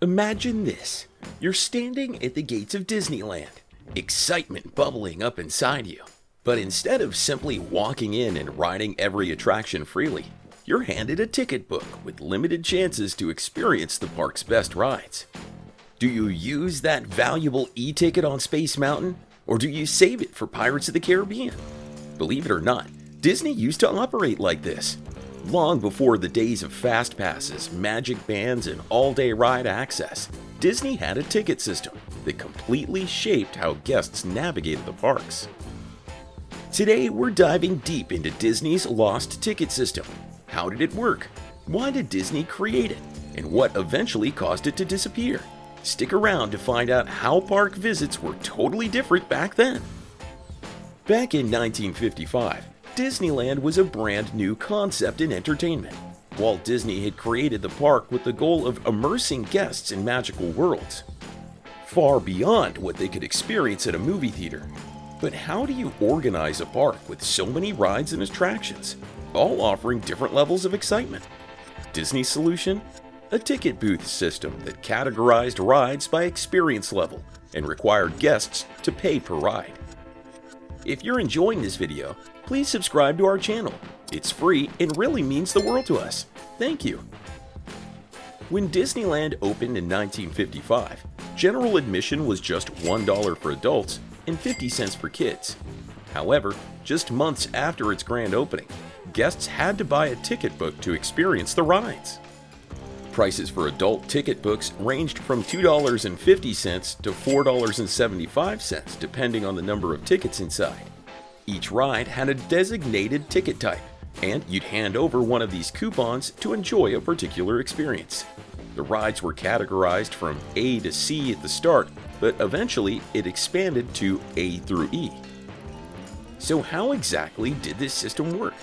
Imagine this. You're standing at the gates of Disneyland, excitement bubbling up inside you. But instead of simply walking in and riding every attraction freely, you're handed a ticket book with limited chances to experience the park's best rides. Do you use that valuable e-ticket on Space Mountain, or do you save it for Pirates of the Caribbean? Believe it or not, Disney used to operate like this. Long before the days of fast passes, magic bands, and all-day ride access, Disney had a ticket system that completely shaped how guests navigated the parks. Today, we're diving deep into Disney's lost ticket system. How did it work? Why did Disney create it? And what eventually caused it to disappear? Stick around to find out how park visits were totally different back then. Back in 1955, Disneyland was a brand new concept in entertainment. Walt Disney had created the park with the goal of immersing guests in magical worlds, far beyond what they could experience at a movie theater. But how do you organize a park with so many rides and attractions, all offering different levels of excitement? Disney's solution? A ticket booth system that categorized rides by experience level and required guests to pay per ride. If you're enjoying this video, please subscribe to our channel. It's free and really means the world to us. Thank you. When Disneyland opened in 1955, general admission was just $1 for adults and 50 cents for kids. However, just months after its grand opening, guests had to buy a ticket book to experience the rides. Prices for adult ticket books ranged from $2.50 to $4.75 depending on the number of tickets inside. Each ride had a designated ticket type, and you'd hand over one of these coupons to enjoy a particular experience. The rides were categorized from A to C at the start, but eventually it expanded to A through E. So how exactly did this system work?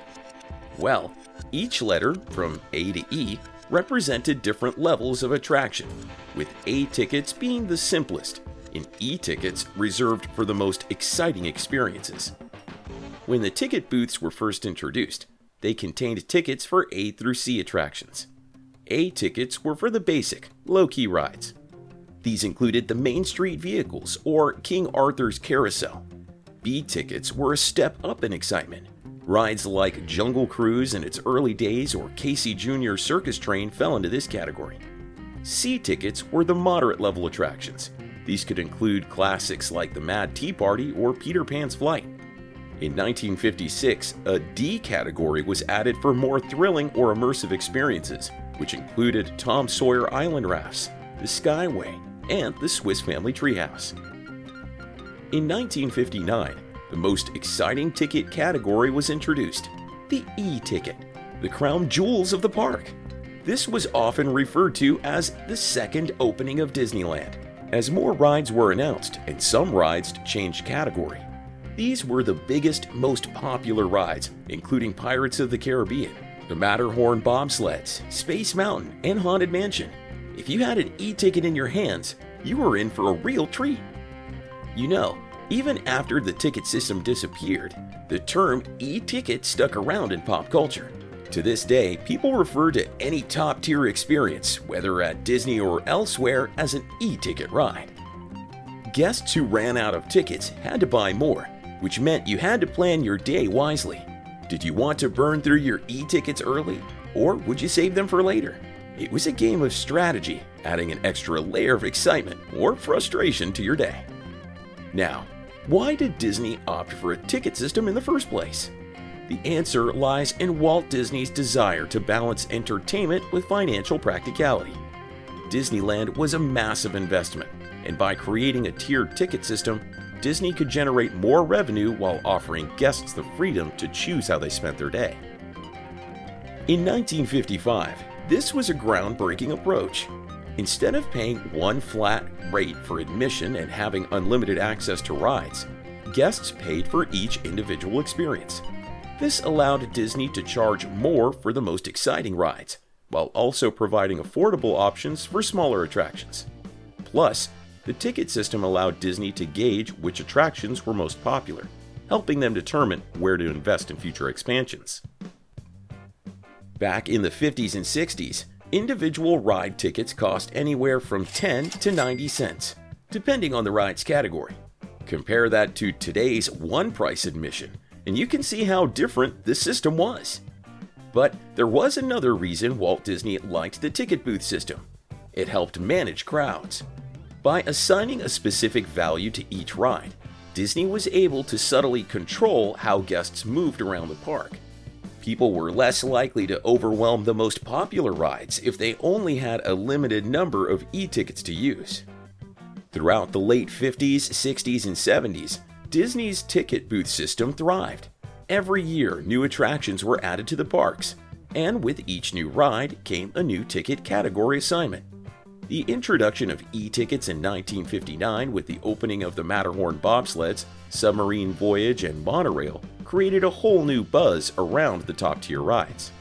Well, each letter from A to E represented different levels of attraction, with A tickets being the simplest and E tickets reserved for the most exciting experiences. When the ticket booths were first introduced, they contained tickets for A through C attractions. A tickets were for the basic, low-key rides. These included the Main Street vehicles or King Arthur's Carousel. B tickets were a step up in excitement. Rides like Jungle Cruise in its early days or Casey Jr. Circus Train fell into this category. C tickets were the moderate level attractions. These could include classics like the Mad Tea Party or Peter Pan's Flight. In 1956, a D category was added for more thrilling or immersive experiences, which included Tom Sawyer Island rafts, the Skyway, and the Swiss Family Treehouse. In 1959, the most exciting ticket category was introduced, the E-ticket, the crown jewels of the park. This was often referred to as the second opening of Disneyland, as more rides were announced and some rides changed category. These were the biggest, most popular rides, including Pirates of the Caribbean, the Matterhorn bobsleds, Space Mountain, and Haunted Mansion. If you had an E-ticket in your hands, you were in for a real treat. You know, even after the ticket system disappeared, the term e-ticket stuck around in pop culture. To this day, people refer to any top-tier experience, whether at Disney or elsewhere, as an e-ticket ride. Guests who ran out of tickets had to buy more, which meant you had to plan your day wisely. Did you want to burn through your e-tickets early, or would you save them for later? It was a game of strategy, adding an extra layer of excitement or frustration to your day. Now, why did Disney opt for a ticket system in the first place? The answer lies in Walt Disney's desire to balance entertainment with financial practicality. Disneyland was a massive investment, and by creating a tiered ticket system, Disney could generate more revenue while offering guests the freedom to choose how they spent their day. In 1955, this was a groundbreaking approach. Instead of paying one flat rate for admission and having unlimited access to rides, guests paid for each individual experience. This allowed Disney to charge more for the most exciting rides, while also providing affordable options for smaller attractions. Plus, the ticket system allowed Disney to gauge which attractions were most popular, helping them determine where to invest in future expansions. Back in the 50s and 60s, Individual ride tickets cost anywhere from 10 to 90 cents, depending on the ride's category. Compare that to today's one-price admission, and you can see how different the system was. But there was another reason Walt Disney liked the ticket booth system. It helped manage crowds. By assigning a specific value to each ride, Disney was able to subtly control how guests moved around the park. People were less likely to overwhelm the most popular rides if they only had a limited number of e-tickets to use. Throughout the late 50s, 60s, and 70s, Disney's ticket booth system thrived. Every year, new attractions were added to the parks, and with each new ride came a new ticket category assignment. The introduction of e-tickets in 1959 with the opening of the Matterhorn bobsleds, submarine voyage, and monorail created a whole new buzz around the top-tier rides.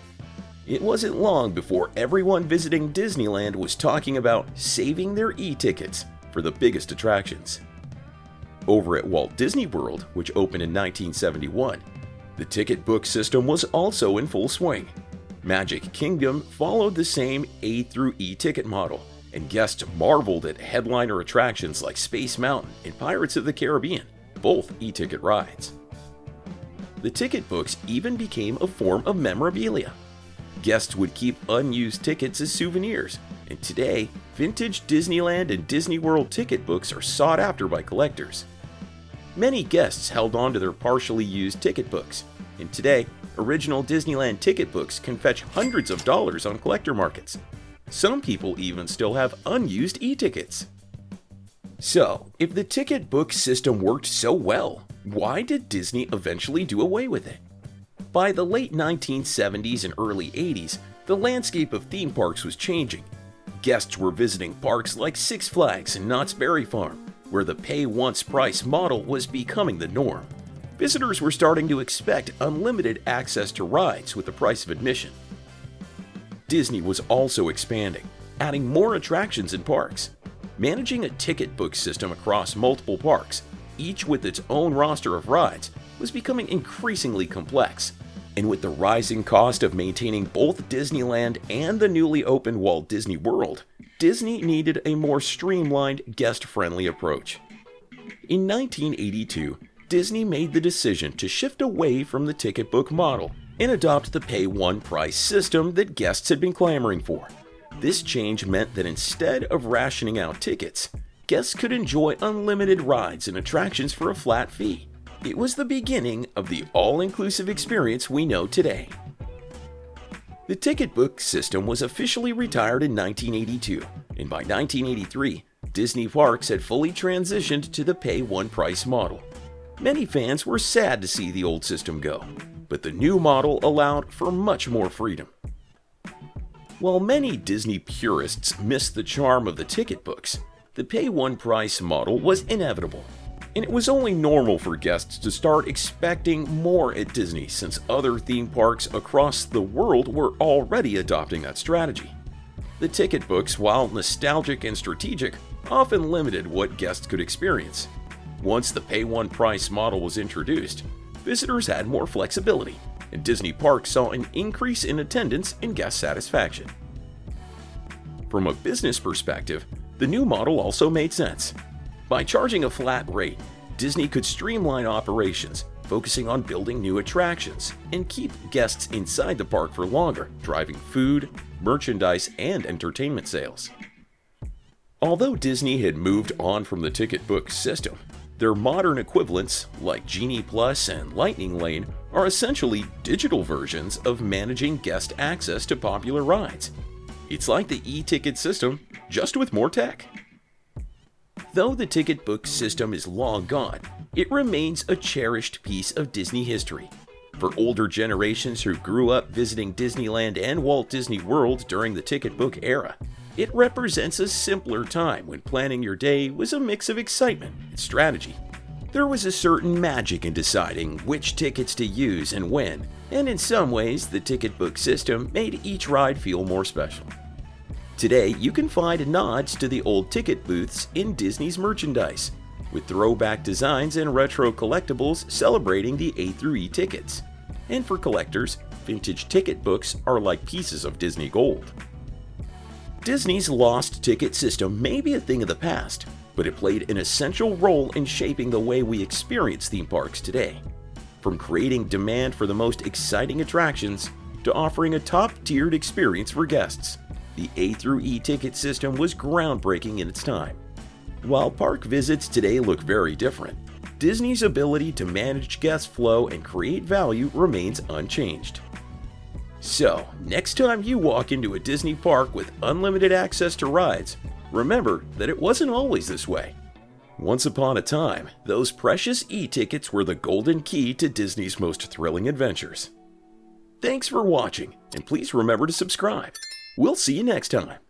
It wasn't long before everyone visiting Disneyland was talking about saving their e-tickets for the biggest attractions. Over at Walt Disney World, which opened in 1971, the ticket book system was also in full swing. Magic Kingdom followed the same A through E ticket model, and guests marveled at headliner attractions like Space Mountain and Pirates of the Caribbean, both e-ticket rides. The ticket books even became a form of memorabilia. Guests would keep unused tickets as souvenirs, and today, vintage Disneyland and Disney World ticket books are sought after by collectors. Many guests held on to their partially used ticket books, and today, original Disneyland ticket books can fetch hundreds of dollars on collector markets. Some people even still have unused e-tickets. So, if the ticket book system worked so well, why did Disney eventually do away with it? By the late 1970s and early 80s, the landscape of theme parks was changing. Guests were visiting parks like Six Flags and Knott's Berry Farm, where the pay-once-price model was becoming the norm. Visitors were starting to expect unlimited access to rides with the price of admission. Disney was also expanding, adding more attractions in parks. Managing a ticket book system across multiple parks, each with its own roster of rides, was becoming increasingly complex. And with the rising cost of maintaining both Disneyland and the newly opened Walt Disney World, Disney needed a more streamlined, guest-friendly approach. In 1982, Disney made the decision to shift away from the ticket book model and adopt the pay-one-price system that guests had been clamoring for. This change meant that instead of rationing out tickets, guests could enjoy unlimited rides and attractions for a flat fee. It was the beginning of the all-inclusive experience we know today. The ticket book system was officially retired in 1982, and by 1983, Disney parks had fully transitioned to the pay-one-price model. Many fans were sad to see the old system go, but the new model allowed for much more freedom. While many Disney purists missed the charm of the ticket books, the pay-one-price model was inevitable, and it was only normal for guests to start expecting more at Disney since other theme parks across the world were already adopting that strategy. The ticket books, while nostalgic and strategic, often limited what guests could experience. Once the pay-one-price model was introduced, visitors had more flexibility, and Disney parks saw an increase in attendance and guest satisfaction. From a business perspective, the new model also made sense. By charging a flat rate, Disney could streamline operations, focusing on building new attractions, and keep guests inside the park for longer, driving food, merchandise, and entertainment sales. Although Disney had moved on from the ticket book system, their modern equivalents, like Genie Plus and Lightning Lane, are essentially digital versions of managing guest access to popular rides. It's like the e-ticket system, just with more tech. Though the ticket book system is long gone, it remains a cherished piece of Disney history. For older generations who grew up visiting Disneyland and Walt Disney World during the ticket book era, it represents a simpler time when planning your day was a mix of excitement and strategy. There was a certain magic in deciding which tickets to use and when, and in some ways, the ticket book system made each ride feel more special. Today, you can find nods to the old ticket booths in Disney's merchandise, with throwback designs and retro collectibles celebrating the A through E tickets. And for collectors, vintage ticket books are like pieces of Disney gold. Disney's lost ticket system may be a thing of the past, but it played an essential role in shaping the way we experience theme parks today. From creating demand for the most exciting attractions to offering a top-tiered experience for guests, the A through E ticket system was groundbreaking in its time. While park visits today look very different, Disney's ability to manage guest flow and create value remains unchanged. So, next time you walk into a Disney park with unlimited access to rides, remember that it wasn't always this way. Once upon a time, those precious e-tickets were the golden key to Disney's most thrilling adventures. Thanks for watching, and please remember to subscribe. We'll see you next time.